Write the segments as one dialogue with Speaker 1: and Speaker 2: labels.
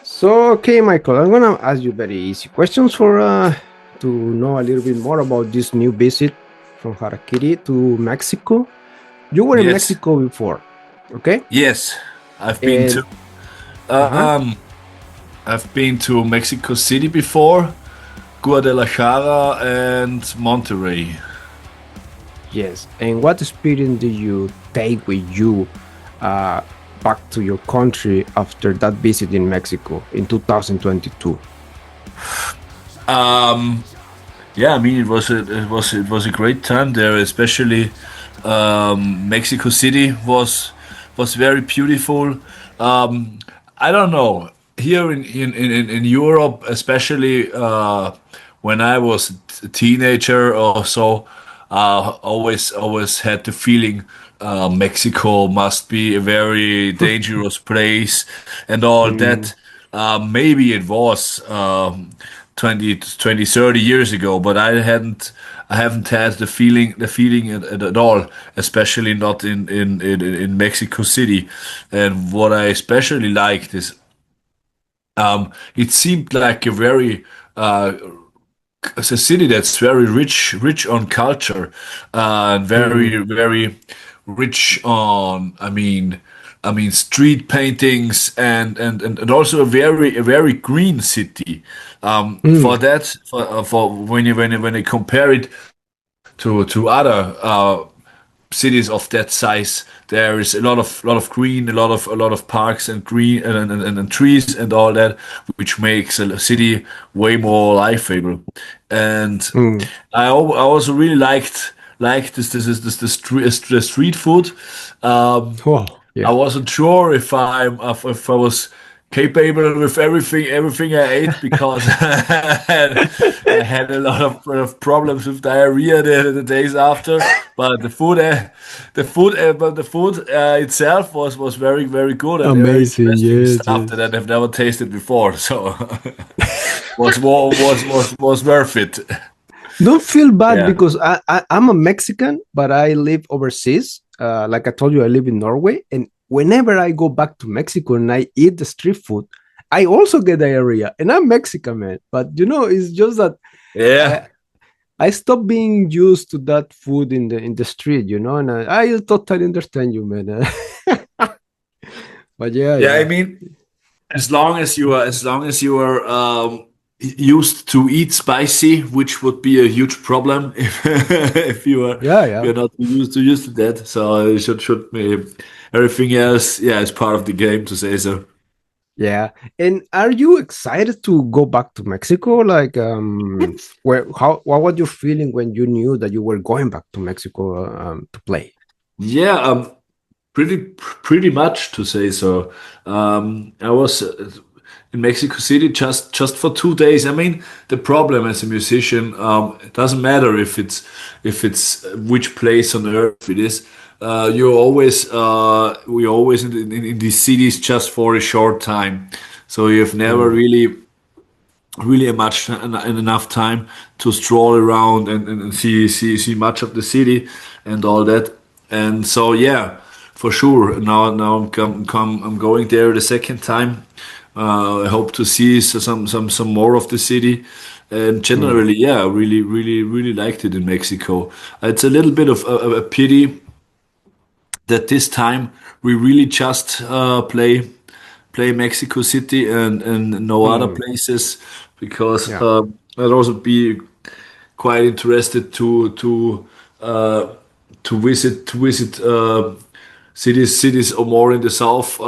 Speaker 1: So, okay, Michael, I'm gonna ask you very easy questions for to know a little bit more about this new visit from Harakiri to Mexico. You were in
Speaker 2: Yes,
Speaker 1: Mexico before, okay?
Speaker 2: yes, I've been
Speaker 1: And
Speaker 2: to
Speaker 1: uh-huh,
Speaker 2: um, I've been to Mexico City before, Guadalajara and Monterrey.
Speaker 1: yes. And what experience do you take with you uh, back to your country after that visit in Mexico in 2022?
Speaker 2: Um, yeah, I mean it was a great time there, especially Mexico City was very beautiful. I don't know here in Europe, especially when I was a teenager or so, always had the feeling Mexico must be a very dangerous place and all
Speaker 1: Mm,
Speaker 2: that. Maybe it was 30 years ago, but I haven't had the feeling at all, especially not in Mexico City. And what I especially liked is it seemed like a city that's very rich on culture, and
Speaker 1: mm,
Speaker 2: very rich on, I mean street paintings and also a very green city. For
Speaker 1: mm,
Speaker 2: that, for when you compare it to other cities of that size, there is a lot of green, a lot of parks and green and trees and all that, which makes a city way more livable. And
Speaker 1: mm.
Speaker 2: I also really liked the street food.
Speaker 1: Oh,
Speaker 2: I
Speaker 1: yeah.
Speaker 2: wasn't sure if I was capable with everything I ate, because I had a lot of problems with diarrhea the days after. But the food itself was very good and very
Speaker 1: Amazing.
Speaker 2: interesting
Speaker 1: Yes,
Speaker 2: stuff that
Speaker 1: yes.
Speaker 2: I've never tasted before. So was worth it.
Speaker 1: Don't feel bad
Speaker 2: Yeah.
Speaker 1: because I'm a Mexican, but I live overseas. Like I told you, I live in Norway. And whenever I go back to Mexico and I eat the street food, I also get diarrhea. And I'm Mexican, man. But it's just that
Speaker 2: Yeah.
Speaker 1: I, I stopped being used to that food in the street, and I totally understand you, man. But yeah,
Speaker 2: Yeah. I
Speaker 1: yeah.
Speaker 2: mean, as long as you are used to eat spicy, which would be a huge problem if you are
Speaker 1: Yeah, yeah.
Speaker 2: you're not used to that. So it should be everything else. Yeah, is part of the game, to say so.
Speaker 1: Yeah. And are you excited to go back to Mexico? Like, what was your feeling when you knew that you were going back to Mexico to play?
Speaker 2: Yeah, pretty much, to say so. I was in Mexico City just for 2 days. I mean, the problem as a musician, it doesn't matter if it's which place on earth it is. We're always in these cities just for a short time, so you've never
Speaker 1: Mm,
Speaker 2: really enough time to stroll around and see much of the city and all that. And so yeah, for sure. Now I'm going there the second time. I hope to see some more of the city. And
Speaker 1: mm,
Speaker 2: generally, yeah, really liked it in Mexico. It's a little bit of a pity that this time we really just play Mexico City and no other
Speaker 1: mm.
Speaker 2: places, because
Speaker 1: Yeah.
Speaker 2: I'd also be quite interested uh, to visit cities or more in the south,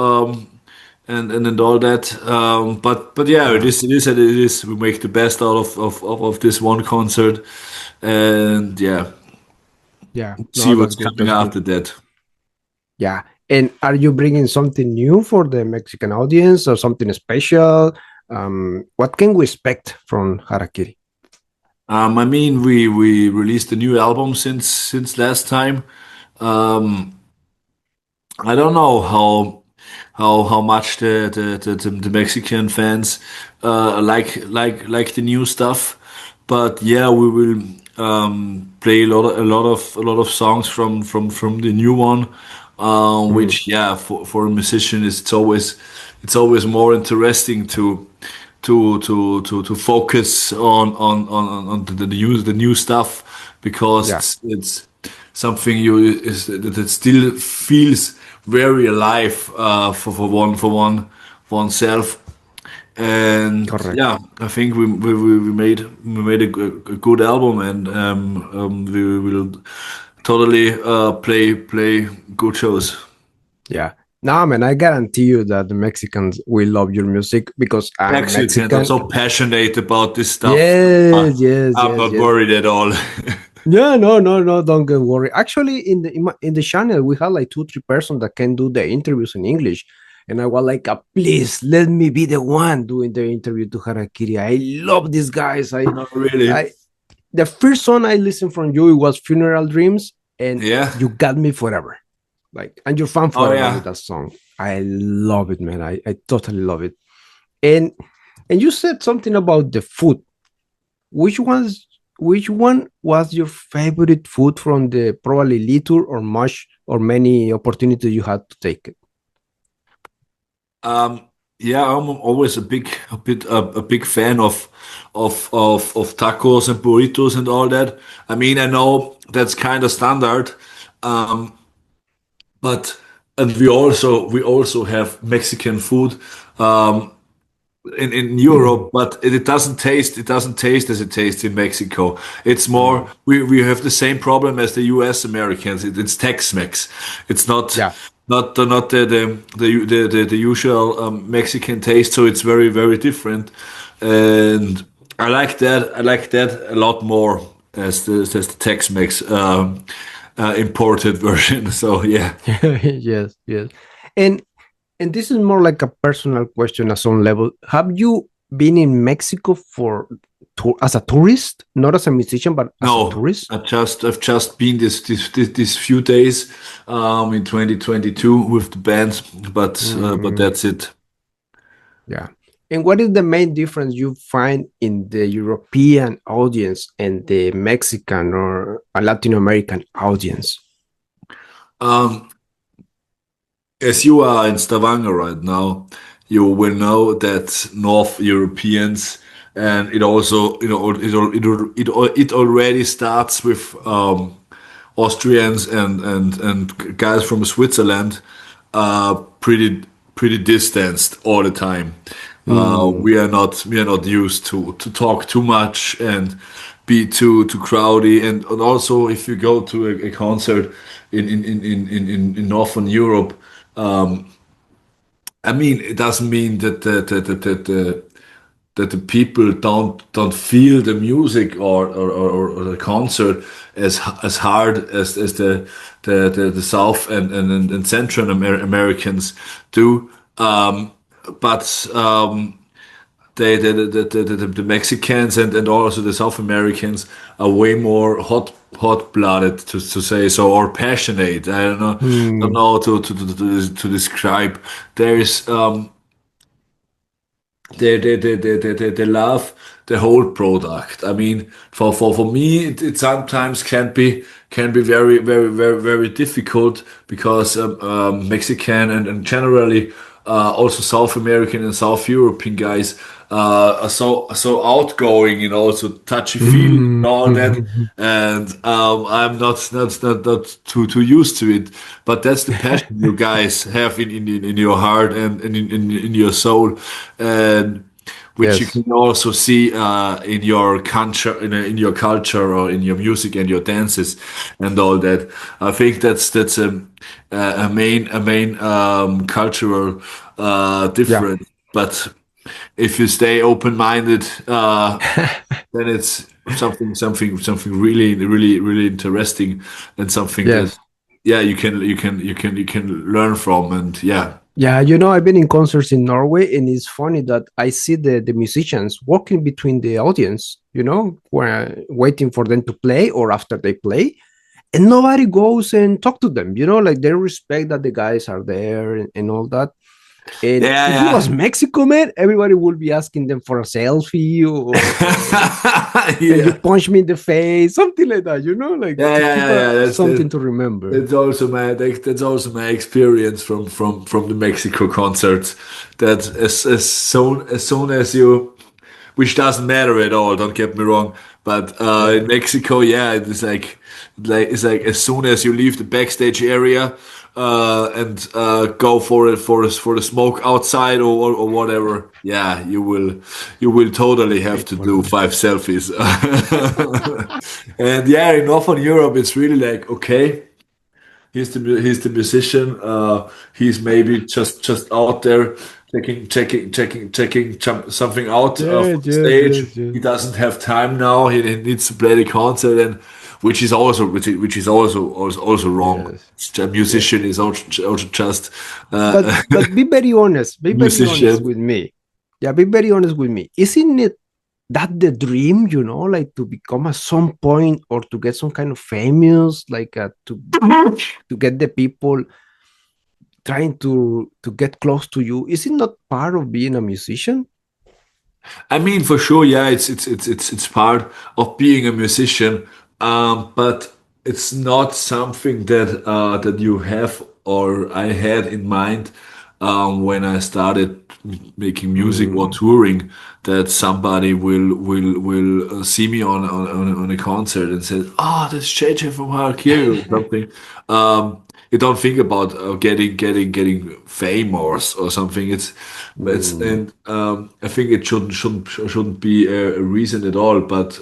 Speaker 2: and all that. But yeah, it
Speaker 1: Yeah.
Speaker 2: is it is what it is. We make the best out of this one concert, and yeah,
Speaker 1: Yeah.
Speaker 2: see
Speaker 1: No, that's
Speaker 2: what's
Speaker 1: good.
Speaker 2: coming
Speaker 1: That's good.
Speaker 2: after that.
Speaker 1: Yeah. And are you bringing something new for the Mexican audience or something special? What can we expect from Harakiri?
Speaker 2: I mean, we released a new album since last time. Um, I don't know how much the Mexican fans like the new stuff, but yeah, we will. play a lot of songs from the new one,
Speaker 1: Mm,
Speaker 2: which yeah, for a musician it's always more interesting to focus on the new stuff, because
Speaker 1: yeah,
Speaker 2: it's something that still feels very alive, for oneself. And
Speaker 1: correct.
Speaker 2: yeah, I think we made a good album, and we will totally play good shows.
Speaker 1: Yeah. No, man, I guarantee you that the Mexicans will love your music because I'm
Speaker 2: Mexicans are
Speaker 1: Mexican.
Speaker 2: so passionate about this stuff.
Speaker 1: Yes, yes,
Speaker 2: I'm
Speaker 1: yes,
Speaker 2: not
Speaker 1: yes.
Speaker 2: worried at all.
Speaker 1: Yeah, no, no, no, don't get worried. Actually, in the channel, we had like 2, 3 persons that can do the interviews in English, and I was like, please let me be the one doing the interview to Harakiri. I love these guys.
Speaker 2: Not really.
Speaker 1: I, the first song I listened from you it was Funeral Dreams, and
Speaker 2: Yeah.
Speaker 1: you got me forever. Like, and your fan
Speaker 2: Oh
Speaker 1: forever with
Speaker 2: yeah.
Speaker 1: that song. I love it, man. I totally love it. And and you said something about the food. Which ones? Which one was your favorite food from the probably little or much or many opportunities you had to take it?
Speaker 2: Um, yeah, I'm always a big fan of tacos and burritos and all that. I mean, I know that's kind of standard, um, but and we also have Mexican food um, in Europe, but it doesn't taste as it tastes in Mexico. It's more
Speaker 1: Mm,
Speaker 2: we have the same problem as the U.S. Americans. It's Tex-Mex. It's not
Speaker 1: yeah.
Speaker 2: not the usual Mexican taste, so it's very very different, and I like that. I like that a lot more as the Tex-Mex imported version. So yeah.
Speaker 1: Yes, yes. And and this is more like a personal question at some level. Have you been in Mexico for as a tourist, not as a musician, but as a
Speaker 2: No,
Speaker 1: tourist?
Speaker 2: I've just been this few days in 2022 with the band, but
Speaker 1: Mm,
Speaker 2: that's it.
Speaker 1: yeah. And what is the main difference you find in the European audience and the Mexican or a Latin American audience?
Speaker 2: Um, as you are in Stavanger right now, you will know that North Europeans, and it also it already starts with Austrians and guys from Switzerland, pretty distanced all the time.
Speaker 1: Mm,
Speaker 2: We are not used to talk too much and be too crowdy. And also, if you go to a concert in Northern Europe, I mean, it doesn't mean that the people don't feel the music or the concert as hard as the South and Central Americans do. But the Mexicans and also the South Americans are way more hot blooded, to say so, or passionate. I don't
Speaker 1: mm,
Speaker 2: know to describe. There is they love the whole product. I mean, for me, it sometimes can be very very very very difficult, because Mexican and generally also South American and South European guys are so outgoing, so touchy feely and
Speaker 1: mm,
Speaker 2: all that, and I'm not too used to it. But that's the passion you guys have in your heart and in your soul, and which you
Speaker 1: yes.
Speaker 2: can also see in your culture, in your culture, or in your music and your dances and all that. I think that's a main cultural
Speaker 1: Yeah.
Speaker 2: difference. But if you stay open-minded, then it's something really really really interesting, and something that
Speaker 1: Yes.
Speaker 2: yeah you can learn from, and yeah.
Speaker 1: Yeah, I've been in concerts in Norway, and it's funny that I see the musicians walking between the audience, waiting for them to play or after they play, and nobody goes and talk to them, like they respect that the guys are there and all that. And
Speaker 2: Yeah,
Speaker 1: if it was
Speaker 2: yeah.
Speaker 1: Mexico, man, everybody would be asking them for a selfie or can you
Speaker 2: Yeah.
Speaker 1: punch me in the face, something like that, like
Speaker 2: Yeah,
Speaker 1: to
Speaker 2: yeah,
Speaker 1: keep
Speaker 2: yeah, yeah.
Speaker 1: something to remember.
Speaker 2: That's also my experience from the Mexico concerts. That as soon as you, which doesn't matter at all. Don't get me wrong, but in
Speaker 1: Yeah,
Speaker 2: Mexico, yeah, it's like as soon as you leave the backstage area and go for the smoke outside or whatever, yeah, you will totally have to
Speaker 1: people.
Speaker 2: do 5 selfies. And yeah, in Northern Europe, it's really like okay. He's the musician. He's maybe just out there checking something out for
Speaker 1: Yes,
Speaker 2: the
Speaker 1: yes,
Speaker 2: stage.
Speaker 1: yes, yes.
Speaker 2: He doesn't have time now. He needs to play the concert, and which is also wrong.
Speaker 1: Yes.
Speaker 2: A
Speaker 1: Yeah.
Speaker 2: musician is also just
Speaker 1: But
Speaker 2: a
Speaker 1: be very honest. Be very honest
Speaker 2: musician.
Speaker 1: with me. Yeah, be very honest with me. Isn't it that the dream, like to become at some point or to get some kind of famous, like to get the people trying to get close to you? Is it not part of being a musician?
Speaker 2: I mean, for sure, yeah, it's part of being a musician, but it's not something that you have or I had in mind when I started making music or
Speaker 1: Mm,
Speaker 2: touring. That somebody will see me on a concert and say, "Oh, that's JJ from Harakiri" or something. You don't think about getting fame or something. It's
Speaker 1: mm,
Speaker 2: and I think it shouldn't be a reason at all. But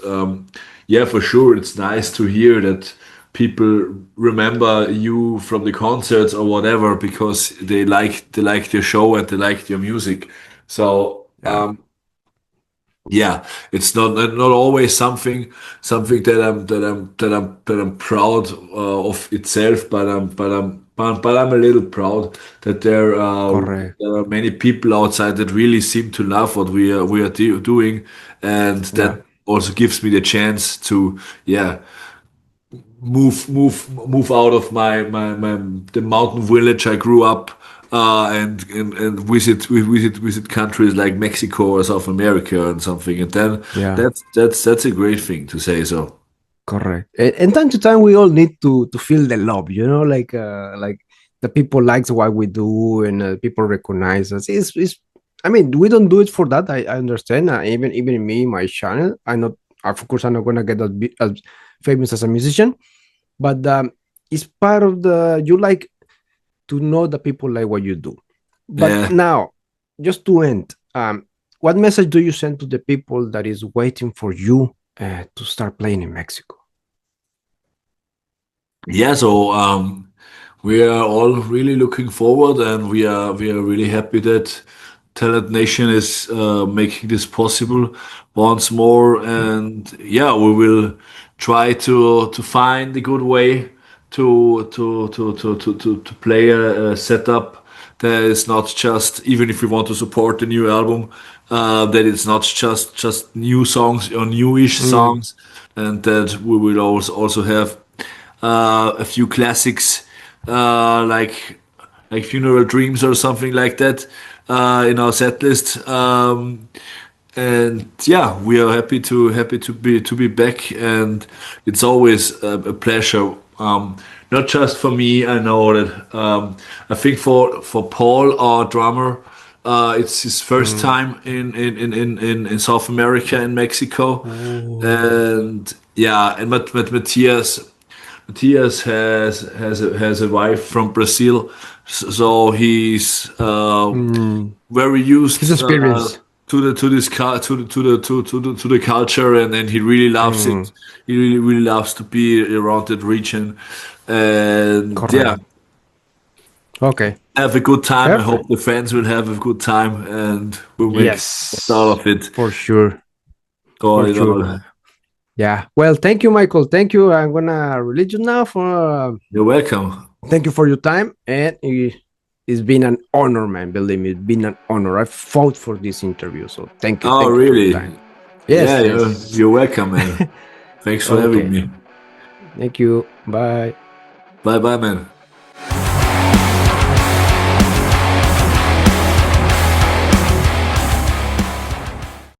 Speaker 2: yeah, for sure, it's nice to hear that people remember you from the concerts or whatever because they like your show and they like your music. So
Speaker 1: yeah,
Speaker 2: yeah, it's not always something that I'm proud of itself, but I'm a little proud that
Speaker 1: correct.
Speaker 2: there are many people outside that really seem to love what we are doing, and
Speaker 1: Yeah,
Speaker 2: that also gives me the chance to yeah move out of my the mountain village I grew up and visit countries like Mexico or South America and something, and then
Speaker 1: yeah.
Speaker 2: that's a great thing to say so.
Speaker 1: Correct. And time to time, we all need to feel the love, like the people likes what we do and people recognize us. It's. I mean, we don't do it for that. I understand. Even me, my channel, I not. Of course, I'm not gonna get as famous as a musician, but it's part of the. You like to know the people like what you do. But
Speaker 2: Yeah.
Speaker 1: now, just to end, what message do you send to the people that is waiting for you to start playing in Mexico?
Speaker 2: Yeah, so we are all really looking forward, and we are really happy that Talent Nation is making this possible once more. And yeah, we will try to find a good way to play a setup that is not just, even if we want to support the new album, that it's not just new songs or newish
Speaker 1: Mm,
Speaker 2: songs, and that we will also have a few classics like Funeral Dreams or something like that in our set list. And yeah, we are happy to be back, and it's always a pleasure. Not just for me, I know that. I think for Paul, our drummer, it's his first
Speaker 1: mm.
Speaker 2: time in South America, in Mexico,
Speaker 1: Oh.
Speaker 2: and yeah, and Matthias has a wife from Brazil, so he's
Speaker 1: Mm.
Speaker 2: very
Speaker 1: His
Speaker 2: used
Speaker 1: experience.
Speaker 2: to this to the culture, and he really loves
Speaker 1: Mm.
Speaker 2: it. He really loves to be around that region, and yeah,
Speaker 1: Correct. Okay.
Speaker 2: have a good time. I
Speaker 1: Perfect.
Speaker 2: hope the fans will have a good time, and we'll make the best out
Speaker 1: Yes.
Speaker 2: of it.
Speaker 1: For sure.
Speaker 2: All
Speaker 1: For
Speaker 2: in
Speaker 1: sure.
Speaker 2: all,
Speaker 1: Yeah. Well, thank you, Michael. Thank you. I'm gonna release you now for
Speaker 2: you're welcome.
Speaker 1: thank you for your time. And it's been an honor, man. Believe me, it's been an honor. I fought for this interview. So thank you.
Speaker 2: Oh,
Speaker 1: Thank you for your time.
Speaker 2: really? Yeah,
Speaker 1: Yes,
Speaker 2: you're,
Speaker 1: yes.
Speaker 2: you're welcome, man. Thanks for having
Speaker 1: Okay.
Speaker 2: me.
Speaker 1: Thank you. Bye.
Speaker 2: Bye bye, man.